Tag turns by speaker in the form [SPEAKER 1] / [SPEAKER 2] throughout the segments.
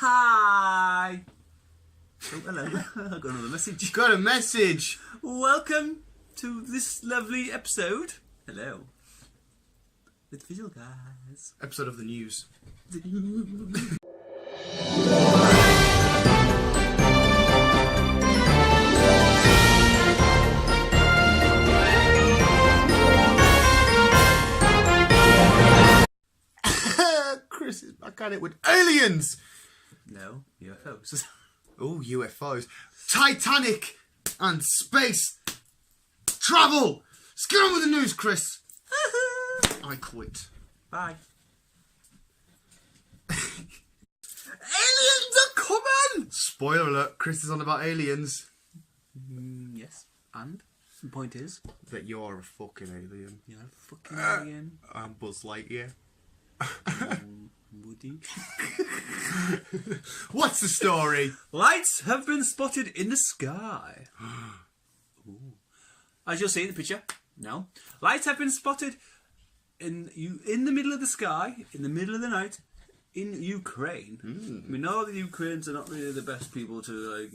[SPEAKER 1] Hi. Oh, hello. I got another message.
[SPEAKER 2] Got a message.
[SPEAKER 1] Welcome to this lovely episode. Hello. With visual guys.
[SPEAKER 2] Episode of the news. Chris is back at it with aliens.
[SPEAKER 1] No, UFOs.
[SPEAKER 2] Oh, UFOs. Titanic and space travel. Let's get on with the news, Chris. I quit.
[SPEAKER 1] Bye.
[SPEAKER 2] Aliens are coming! Spoiler alert, Chris is on about aliens.
[SPEAKER 1] Yes. And the point is
[SPEAKER 2] That you're a fucking alien.
[SPEAKER 1] you're a fucking alien.
[SPEAKER 2] I'm Buzz Lightyear.
[SPEAKER 1] Woody.
[SPEAKER 2] What's the story?
[SPEAKER 1] Lights have been spotted in the sky. Ooh. As you'll see in the picture. No. Lights have been spotted in the middle of the sky, in the middle of the night, in Ukraine. We know that Ukrainians are not really the best people to like.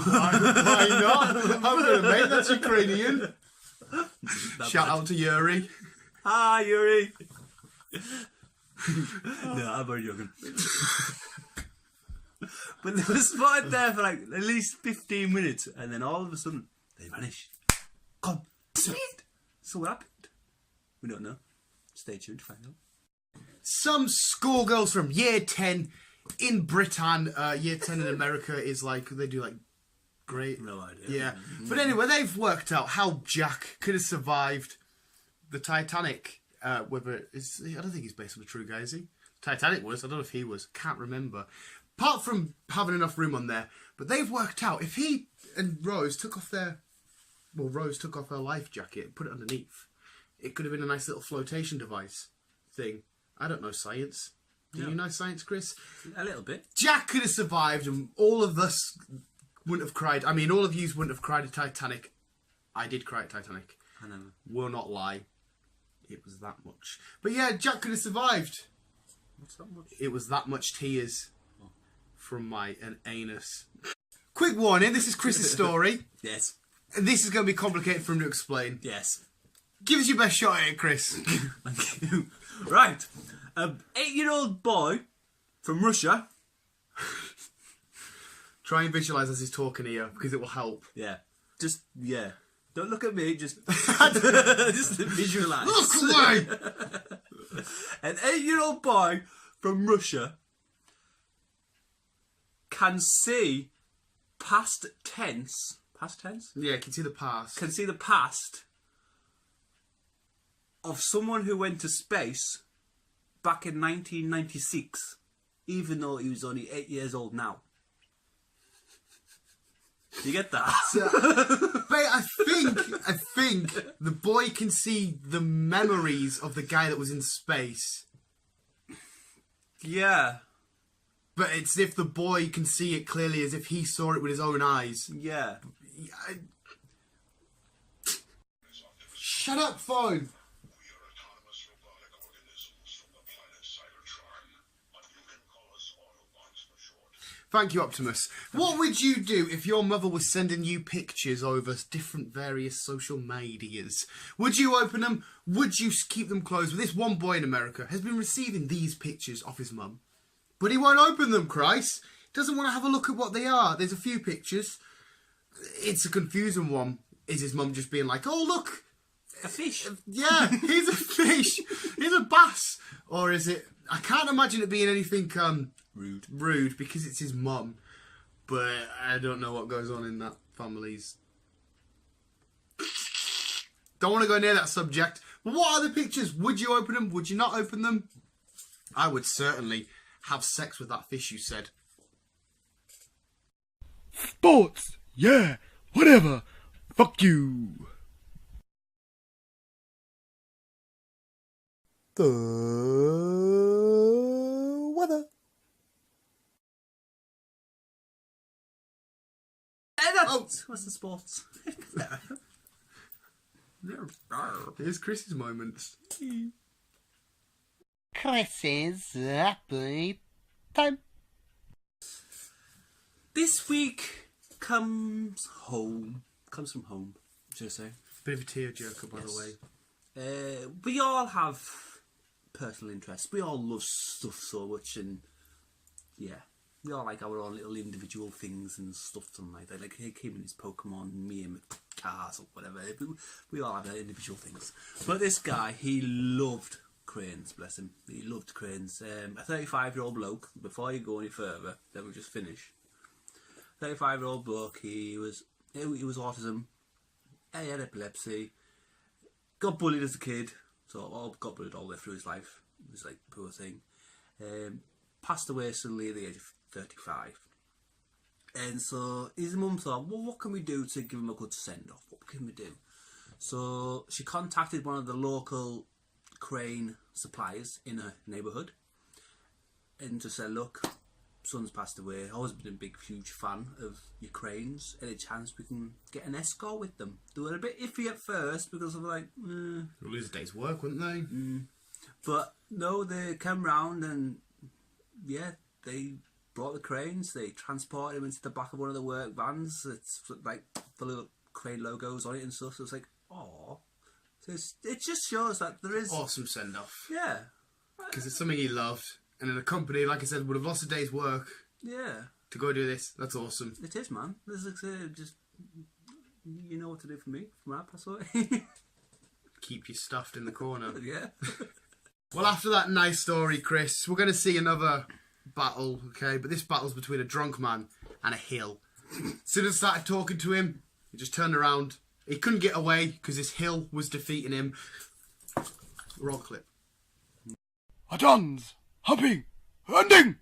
[SPEAKER 2] Why not? I'm gonna make that's Ukrainian. Shout out to Yuri.
[SPEAKER 1] Hi, Yuri. No, I'm very joking. But they were spotted there for like at least 15 minutes, and then all of a sudden they vanished. Gone. Speed. So what happened? We don't know. Stay tuned to find out.
[SPEAKER 2] Some schoolgirls from year 10 in Britain, year 10 in America is like, they do like great.
[SPEAKER 1] No idea.
[SPEAKER 2] Yeah. But anyway, they've worked out how Jack could have survived the Titanic. Whether it's, I don't think he's based on a true guy, is he? Titanic was. I don't know if he was. Can't remember. Apart from having enough room on there, but they've worked out if he and Rose took off their, well, Rose took off her life jacket and put it underneath, it could have been a nice little flotation device thing. I don't know science. Do you know science, Chris?
[SPEAKER 1] A little bit.
[SPEAKER 2] Jack could have survived, and all of us wouldn't have cried. I mean, all of you wouldn't have cried at Titanic. I did cry at Titanic.
[SPEAKER 1] I know.
[SPEAKER 2] Will not lie. It was that much. But yeah, Jack could have survived.
[SPEAKER 1] What's that much?
[SPEAKER 2] It was that much tears from an anus. Quick warning, this is Chris's story.
[SPEAKER 1] Yes.
[SPEAKER 2] And this is going to be complicated for him to explain.
[SPEAKER 1] Yes.
[SPEAKER 2] Give us your best shot at it, Chris.
[SPEAKER 1] Thank you. Right. An 8-year-old boy from Russia.
[SPEAKER 2] Try and visualise as he's talking here, because it will help.
[SPEAKER 1] Yeah. Just, yeah. Don't look at me, just just visualise.
[SPEAKER 2] Look away!
[SPEAKER 1] An 8-year-old boy from Russia can see past tense. Past tense?
[SPEAKER 2] Yeah, I can see the past.
[SPEAKER 1] Can see the past of someone who went to space back in 1996, even though he was only 8 years old now. You get that?
[SPEAKER 2] But I think the boy can see the memories of the guy that was in space.
[SPEAKER 1] Yeah.
[SPEAKER 2] But it's if the boy can see it clearly as if he saw it with his own eyes.
[SPEAKER 1] Yeah.
[SPEAKER 2] Shut up, phone! Thank you, Optimus. What would you do if your mother was sending you pictures over different various social medias? Would you open them? Would you keep them closed? Well, this one boy in America has been receiving these pictures of his mum, but he won't open them, Christ. He doesn't want to have a look at what they are. There's a few pictures. It's a confusing one. Is his mum just being like, oh, look.
[SPEAKER 1] A fish.
[SPEAKER 2] Yeah, here's a fish. Here's a bass. Or is it... I can't imagine it being anything... rude because it's his mum, but I don't know what goes on in that family's. Don't want to go near that subject. But what are the pictures? Would you open them? Would you not open them? I would certainly have sex with that fish, you said.
[SPEAKER 3] Sports, yeah, whatever. Fuck you.
[SPEAKER 2] The weather.
[SPEAKER 1] Oh, what's the sports?
[SPEAKER 2] Here's Chris's moments.
[SPEAKER 4] Chris's happy
[SPEAKER 3] time.
[SPEAKER 1] This week comes from home, should I say.
[SPEAKER 2] Bit of a tearjerker, by the way.
[SPEAKER 1] We all have personal interests. We all love stuff so much, and yeah, we all like our own little individual things and stuff and like that. Like him and his Pokemon, me and my cars or whatever. We all have our individual things. But this guy, he loved cranes, bless him. He loved cranes. A 35-year-old bloke, before you go any further, then we'll just finish. 35-year-old bloke, he was autism, he had epilepsy, got bullied as a kid, so got bullied all the way through his life. It was like, poor thing. Passed away suddenly at the age of 35. And so his mum thought, well, what can we do to give him a good send-off? What can we do? So she contacted one of the local crane suppliers in her neighbourhood and just said, look, son's passed away. I've always been a big, huge fan of your cranes. Any chance we can get an escort with them? They were a bit iffy at first because of like,
[SPEAKER 2] They'll lose a day's work, wouldn't they?
[SPEAKER 1] But no, they came round and yeah, they brought the cranes. They transported them into the back of one of the work vans. It's like the little crane logos on it and stuff. So it's like, oh, so it just shows that there is
[SPEAKER 2] Awesome send off.
[SPEAKER 1] Yeah,
[SPEAKER 2] Because it's something he loved. And then a company, like I said, would have lost a day's work
[SPEAKER 1] yeah.
[SPEAKER 2] to go do this. That's awesome.
[SPEAKER 1] It is, man. This is just you know what to do for me from that pass away.
[SPEAKER 2] Keep you stuffed in the corner.
[SPEAKER 1] Yeah.
[SPEAKER 2] Well, after that nice story, Chris, we're going to see another battle, okay? But this battle's between a drunk man and a hill. As soon as I started talking to him, he just turned around. He couldn't get away because this hill was defeating him. Roll clip.
[SPEAKER 3] Adons, hopping, hunting.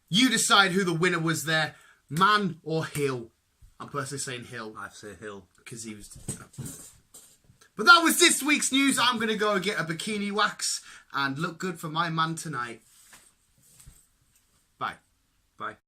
[SPEAKER 2] You decide who the winner was there, man or hill. I'm personally saying hill.
[SPEAKER 1] I'd say hill.
[SPEAKER 2] Because he was... But that was this week's news. I'm going to go and get a bikini wax and look good for my man tonight. Bye.
[SPEAKER 1] Bye.